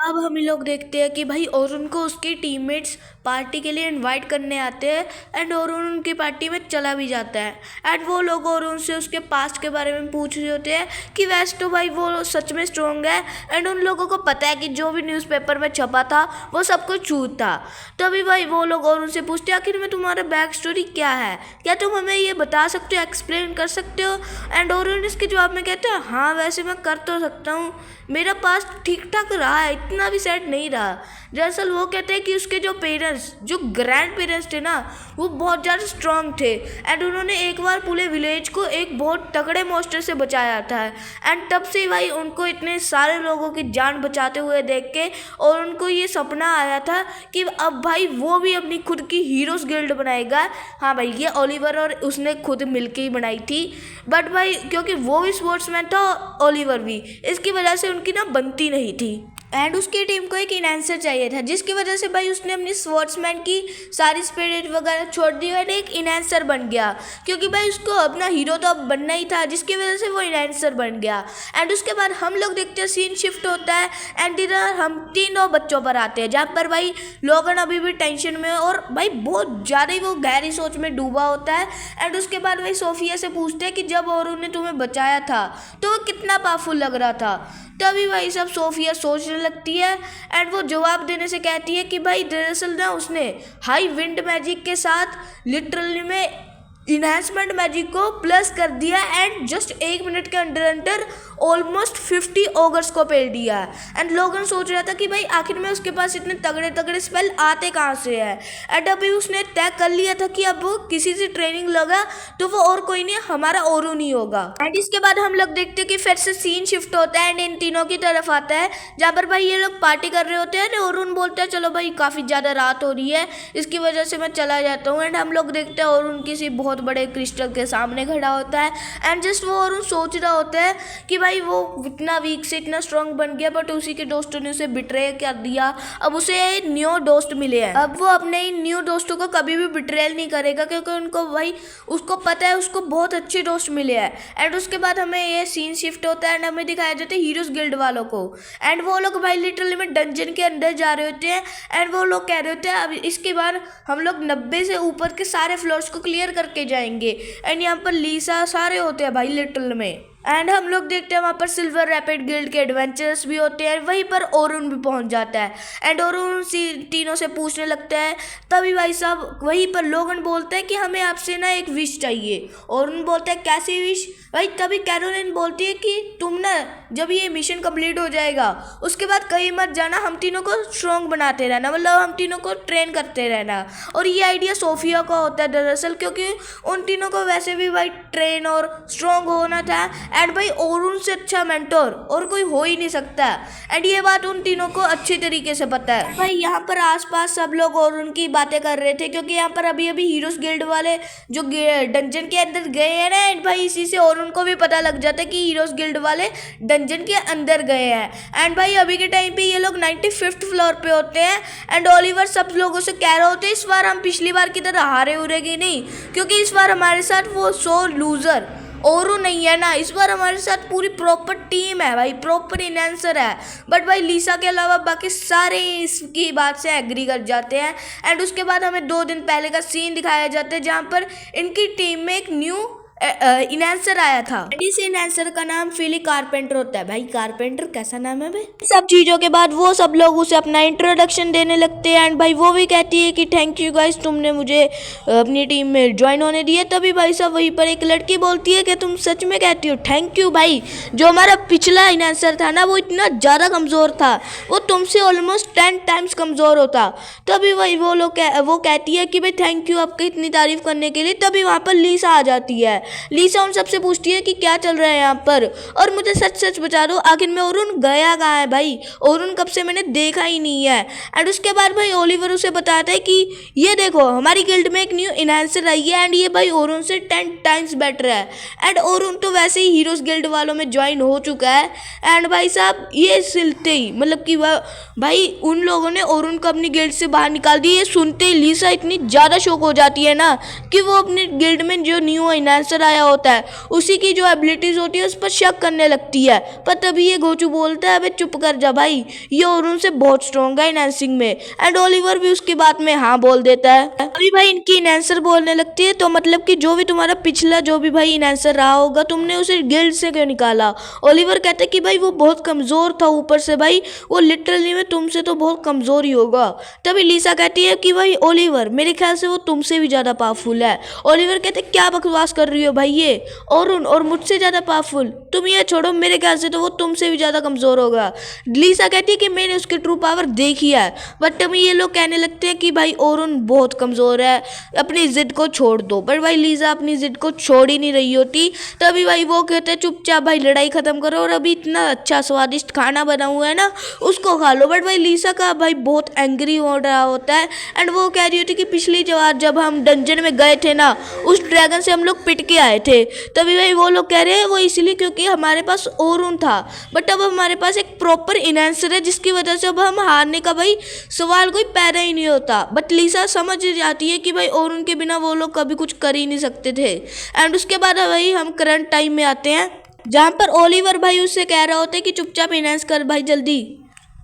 अब हम लोग देखते हैं कि भाई अरुण को उसके टीममेट्स पार्टी के लिए इनवाइट करने आते हैं एंड अरुण उनकी पार्टी में चला भी जाता है। एंड वो लोग अरुण से उसके पास्ट के बारे में पूछ रहे होते हैं कि वैसे तो भाई वो सच में स्ट्रॉन्ग है एंड उन लोगों को पता है कि जो भी न्यूज़पेपर में छपा था वो सब कुछ झूठ था। तभी भाई वो लोग अरुण से पूछते हैं आखिर में तुम्हारा बैक स्टोरी क्या है, क्या तुम हमें ये बता सकते हो, एक्सप्लेन कर सकते हो। एंड अरुण इसके जवाब में कहते हैं हाँ वैसे मैं कर तो सकता हूँ, मेरा पास्ट ठीक ठाक रहा है, इतना भी सैड नहीं रहा। दरअसल वो कहते हैं कि उसके जो पेरेंट्स, जो ग्रैंड पेरेंट्स थे ना, वो बहुत ज़्यादा स्ट्रांग थे एंड उन्होंने एक बार पूरे विलेज को एक बहुत तगड़े मॉन्स्टर से बचाया था। एंड तब से भाई उनको इतने सारे लोगों की जान बचाते हुए देख के और उनको ये सपना आया था कि अब भाई वो भी अपनी खुद की हीरोज़ गिल्ड बनाएगा। हाँ भाई ये ओलिवर और उसने खुद मिलके ही बनाई थी, बट भाई क्योंकि वो भी स्पोर्ट्समैन था ओलिवर भी, इसकी वजह से उनकी ना बनती नहीं थी। एंड उसकी टीम को एक इनहेंसर चाहिए था जिसकी वजह से भाई उसने अपनी स्पोर्ट्समैन की सारी स्पिरिट वगैरह छोड़ दी और एक इनहेंसर बन गया, क्योंकि भाई उसको अपना हीरो तो अब बनना ही था, जिसकी वजह से वो इनहेंसर बन गया। एंड उसके बाद हम लोग देखते हैं सीन शिफ्ट होता है एंड इधर हम तीनों बच्चों पर आते हैं जहाँ पर भाई लोगन अभी भी टेंशन में और भाई बहुत ज़्यादा ही वो गहरी सोच में डूबा होता है। एंड उसके बाद भाई सोफिया से पूछते हैं कि जब और उन्हें तुम्हें बचाया था तो वो कितना पावरफुल लग रहा था। तभी भाई सब सोफिया सोचने लगती है एंड वो जवाब देने से कहती है कि भाई दरअसल ना उसने हाई विंड मैजिक के साथ लिटरली में इन्हेंसमेंट मैजिक को प्लस कर दिया एंड जस्ट 1 मिनट के अंदर अंदर ऑलमोस्ट 50 ऑगर्स को पेल दिया। एंड लोगन सोच रहा था कि भाई आखिर में उसके पास इतने तगड़े तगड़े स्पेल आते कहाँ से है। एंड अभी उसने तय कर लिया था कि अब वो किसी से ट्रेनिंग लगा तो वो और कोई नहीं हमारा ओरू नहीं होगा। एंड इसके बाद हम लोग देखते हैं कि फिर से सीन शिफ्ट होता है एंड इन तीनों की तरफ आता है जहाँ पर भाई ये लोग पार्टी कर रहे होते हैं। अरुण बोलता है चलो भाई काफ़ी ज़्यादा रात हो रही है, इसकी वजह से मैं चला जाता हूँ। एंड हम लोग देखते हैं अरुण किसी बहुत बड़े क्रिस्टल के सामने खड़ा होता है एंड जस्ट वो अरुण सोच रहा होता है कि भाई वो इतना वीक से इतना स्ट्रांग बन गया बट उसी के दोस्तों ने उसे बिट्रे कर दिया, अब उसे न्यू दोस्त मिले हैं। अब वो अपने इन न्यू दोस्तों को कभी भी बिट्रेल नहीं करेगा क्योंकि उनको भाई उसको पता है उसको बहुत अच्छे दोस्त मिले हैं। एंड उसके बाद हमें ये सीन शिफ्ट होता है एंड हमें दिखाया जाता है हीरोज गिल्ड वालों को एंड वो लोग भाई लिटरली में डंजन के अंदर जा रहे होते हैं एंड वो लोग कह रहे होते हैं अब इसके बाद हम लोग 90 से ऊपर के सारे फ्लोर्स को क्लियर करके जाएंगे। एंड यहाँ पर लीसा सारे होते हैं भाई लिटरल में। एंड हम लोग देखते हैं वहाँ पर सिल्वर रैपिड गिल्ड के एडवेंचर्स भी होते हैं, वहीं पर ओरुन भी पहुँच जाता है एंड ओरुन तीनों से पूछने लगता है। तभी भाई साहब वहीं पर लोगन बोलते हैं कि हमें आपसे ना एक विश चाहिए। ओरुन बोलता है कैसी विश भाई। तभी कैरोलिन बोलती है कि तुम ना जब ये मिशन कंप्लीट हो जाएगा उसके बाद कहीं मत जाना, हम तीनों को स्ट्रॉन्ग बनाते रहना, मतलब हम तीनों को ट्रेन करते रहना। और ये आइडिया सोफिया का होता है दरअसल, क्योंकि उन तीनों को वैसे भी भाई ट्रेन और स्ट्रॉन्ग होना था एंड भाई ओरुन से अच्छा मेंटोर और कोई हो ही नहीं सकता। एंड ये बात उन तीनों को अच्छी तरीके से पता है। भाई यहाँ पर आसपास सब लोग ओरुन की बातें कर रहे थे क्योंकि यहाँ पर अभी अभी हीरोज गिल्ड वाले जो डंजन के अंदर गए हैं ना, एंड भाई इसी से ओरुन को भी पता लग जाता है कि हीरोज गिल्ड वाले डंजन के अंदर गए हैं। एंड भाई अभी के टाइम पे ये लोग 95th फ्लोर पे होते हैं एंड ओलिवर सब लोगों से कह रहे होते हैं इस बार हम पिछली बार की तरह हारे उरेगी नहीं, क्योंकि इस बार हमारे साथ वो सो लूजर ओरू नहीं है ना, इस बार हमारे साथ पूरी प्रॉपर टीम है भाई, प्रॉपर इनहेंसर है। बट भाई लीसा के अलावा बाकी सारे इसकी बात से एग्री कर जाते हैं। एंड उसके बाद हमें 2 दिन पहले का सीन दिखाया जाता है जहाँ पर इनकी टीम में एक न्यू इनहेंसर आया था। इस इनहेंसर का नाम फिली कारपेंटर होता है। भाई कारपेंटर कैसा नाम है भाई। सब चीजों के बाद वो सब लोग उसे अपना इंट्रोडक्शन देने लगते हैं एंड भाई वो भी कहती है कि थैंक यू गाइस, तुमने मुझे अपनी टीम में ज्वाइन होने दिया। तभी भाई साहब वहीं पर एक लड़की बोलती है कि तुम सच में कहती हो थैंक यू भाई, जो हमारा पिछला इनहेंसर था ना वो इतना ज़्यादा कमज़ोर था, वो तुमसे ऑलमोस्ट 10 टाइम्स कमज़ोर होता। तभी भाई वो कहती है कि भाई थैंक यू आपकी इतनी तारीफ करने के लिए। तभी वहाँ पर लीसा आ जाती है। लीसा उन सबसे पूछती है कि क्या चल रहा है यहाँ पर और मुझे सच सच बता दो आखिर में ओरुन गया कहाँ है भाई, ओरुन कब से मैंने देखा ही नहीं है। एंड उसके बाद भाई ओलिवर उसे बताता है कि ये देखो हमारी गिल्ड में एक न्यू इनहेंसर आई है एंड ये भाई ओरुन से 10 टाइम्स बेटर है। एंड ओरुन तो वैसे ही हीरोज गिल्ड वालों में ज्वाइन हो चुका है। एंड भाई साहब ये सुनते ही मतलब कि भाई उन लोगों ने ओरुन को अपनी गिल्ड से बाहर निकाल दिया। ये सुनते ही लीसा इतनी ज़्यादा शौक हो जाती है ना कि वो अपनी गिल्ड में जो न्यू इनहेंसर इन्हेंसर आया होता है उसी की जो एबिलिटीज होती है उस पर शक करने लगती है। पर तभी ये गोचू बोलता है, अबे चुप कर जा भाई, ये ओरुन से बहुत स्ट्रॉन्ग है इनहेंसिंग में। एंड ओलिवर भी उसकी बात में हाँ बोल देता है। अभी भाई इनकी इनहेंसर बोलने लगती है, तो मतलब कि जो भी तुम्हारा पिछला जो भी भाई इनहेंसर रहा होगा तुमने उसे गिल्ड से क्यों निकाला। ओलिवर कहता है कि भाई वो बहुत कमजोर था, ऊपर से भाई वो लिटरली में तुमसे तो बहुत कमजोर ही होगा। तभी लिसा कहती है कि भाई ओलिवर मेरे ख्याल से वो तुमसे भी ज्यादा पावरफुल है। ओलिवर कहते क्या बकवास कर रही हो भाई, ये ओरुन और मुझसे ज्यादा पावरफुल, तुम ये छोड़ो, मेरे ख्याल से तो वो तुमसे भी ज्यादा कमजोर होगा। लिसा कहती है कि मैंने उसकी ट्रू पावर देखी है। बट तभी ये लोग कहने लगते हैं कि भाई ओरुन बहुत कमजोर है, अपनी जिद को छोड़ दो। पर भाई लिसा अपनी जिद को छोड़ ही नहीं रही होती। तभी भाई वो कहते हैं चुपचाप भाई लड़ाई खत्म करो और अभी इतना अच्छा स्वादिष्ट खाना बना हुआ है ना उसको खा लो। बट भाई लिसा का भाई बहुत एंग्री हो रहा होता है एंड वो कह रही होती कि पिछली बार जब हम डंजन में गए थे ना उस ड्रैगन से हम लोग पिट के आए थे। तभी भाई वो लोग कह रहे हैं वो इसलिए क्योंकि हमारे पास ओरुन था, बट अब हमारे पास एक प्रॉपर इनहेंसर है जिसकी वजह से अब हम हारने का भाई सवाल कोई पैदा ही नहीं होता। बट लिसा समझ जाती है कि भाई ओरुन के बिना वो लोग कभी कुछ कर ही नहीं सकते थे। एंड उसके बाद भाई हम करंट टाइम में आते हैं जहाँ पर ओलिवर भाई उससे कह रहा होता है कि चुपचाप इनहेंस कर भाई जल्दी।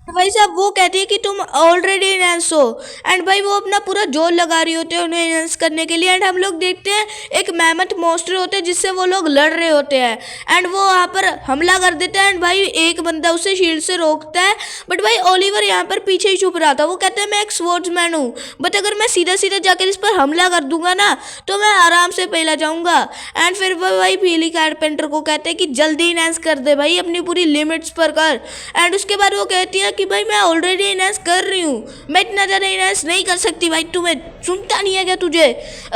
तो भाई साहब वो कहती है कि तुम ऑलरेडी इनहेंस हो एंड भाई वो अपना पूरा जोर लगा रही होते हैं उन्हें इनहेंस करने के लिए। एंड हम लोग देखते हैं एक मैमथ मॉन्स्टर होते हैं जिससे वो लोग लड़ रहे होते हैं एंड वो वहाँ पर हमला कर देता है एंड भाई एक बंदा उसे शील्ड से रोकता है। बट भाई ओलिवर यहाँ पर पीछे ही छुप रहा था, वो कहता है मैं एक स्वॉर्ड्समैन हूँ, बट अगर मैं सीधा सीधा जाकर इस पर हमला कर दूंगा ना तो मैं आराम से पहला जाऊंगा। एंड फिर वो भाई फीली कारपेंटर को कहते हैं कि जल्दी इनहेंस कर दे भाई, अपनी पूरी लिमिट्स पर कर। एंड उसके बाद वो कहती है कि भाई मैं ऑलरेडी इनहेंस कर रही हूँ, मैं इतना ज़्यादा इनहेंस नहीं कर सकती भाई, तुम्हें सुनता नहीं है क्या तुझे।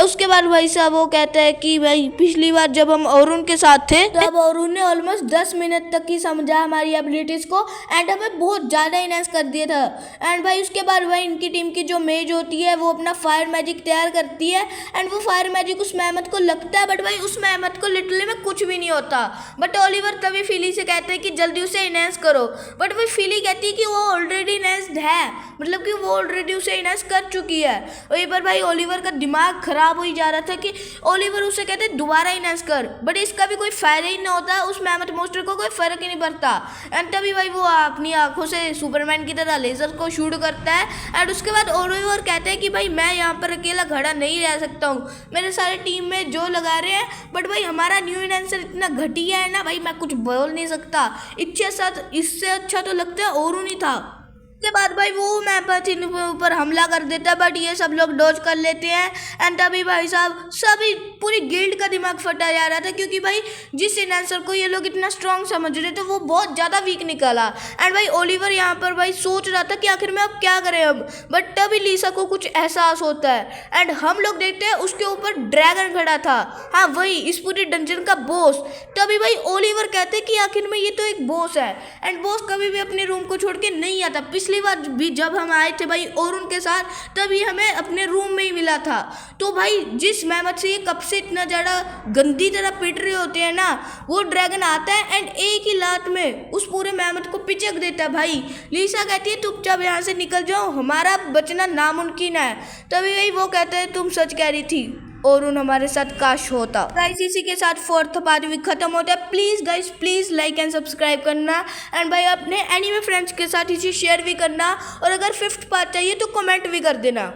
उसके बाद भाई साहब वो कहता है कि भाई पिछली बार जब हम ओरुन के साथ थे तब ओरुन ने ऑलमोस्ट 10 मिनट तक ही समझा हमारी एबिलिटीज़ को एंड हमें बहुत ज़्यादा इनहेंस कर दिया था। एंड भाई उसके बाद भाई इनकी टीम की जो मेज होती है वो अपना फायर मैजिक तैयार करती है एंड वो फायर मैजिक उस मेहमत को लगता है, बट भाई उस मेहमत को लिटरली में कुछ भी नहीं होता। बट ओलिवर तभी फिली से कहते हैं कि जल्दी उसे इनहेंस करो। बट भाई फिली कहती है कि वो ऑलरेडी इनहेंस्ड है, मतलब कि वो ऑलरेडी उसे इनहेंस कर चुकी है। वहीं पर भाई ओलिवर का दिमाग खराब हो ही जा रहा था कि ओलिवर उसे कहते दोबारा इनहेंस कर, बट इसका भी कोई फायदा ही नहीं होता, उस मैमथ मॉन्स्टर को कोई फर्क ही नहीं पड़ता। एंड तभी भाई वो अपनी आंखों से सुपरमैन की तरह लेजर को शूट करता है एंड उसके बाद ओलिवर कहते हैं कि भाई मैं यहाँ पर अकेला खड़ा नहीं रह सकता हूँ, मेरे सारे टीम में जो लगा रहे हैं, बट भाई हमारा न्यू इनहेंसर इतना घटिया है ना भाई मैं कुछ बोल नहीं सकता, इससे अच्छा तो लगता है ओरुन ही था। उसके बाद भाई वो मैमथ इन ऊपर हमला कर देता है बट ये सब लोग डॉज कर लेते हैं। एंड तभी भाई साहब सभी पूरी गिल्ड का दिमाग फटा जा रहा था क्योंकि भाई जिस इनहेंसर को ये लोग इतना स्ट्रांग समझ रहे थे वो बहुत ज़्यादा वीक निकला। एंड भाई ओलिवर यहाँ पर भाई सोच रहा था कि आखिर में अब क्या करें अब, बट तभी लिसा को कुछ एहसास होता है एंड हम लोग देखते हैं उसके ऊपर ड्रैगन खड़ा था, हाँ वही इस पूरी डंजन का बॉस। तभी भाई ओलिवर कहते हैं कि आखिर में ये तो एक बॉस है एंड बॉस कभी भी अपने रूम को छोड़ के नहीं आता। पिछली बार भी जब हम आए थे भाई ओरुन के साथ तभी हमें अपने रूम में ही मिला था। तो भाई जिस मेहमत से ये कब से इतना ज़्यादा गंदी तरह पिट रहे होते हैं ना वो ड्रैगन आता है एंड एक ही लात में उस पूरे मेहमत को पिचक देता है। भाई लिसा कहती है चुपचाप यहाँ से निकल जाओ, हमारा बचना नामुमकिन है। तभी भाई वो कहते हैं तुम सच कह रही थी, ओरुन हमारे साथ काश होता। गाइस इसी के साथ 4th पार्ट भी खत्म होता है। Please guys please like and subscribe करना एंड भाई अपने एनीमे फ्रेंड्स के साथ इसे शेयर भी करना और अगर 5th पार्ट चाहिए तो कमेंट भी कर देना।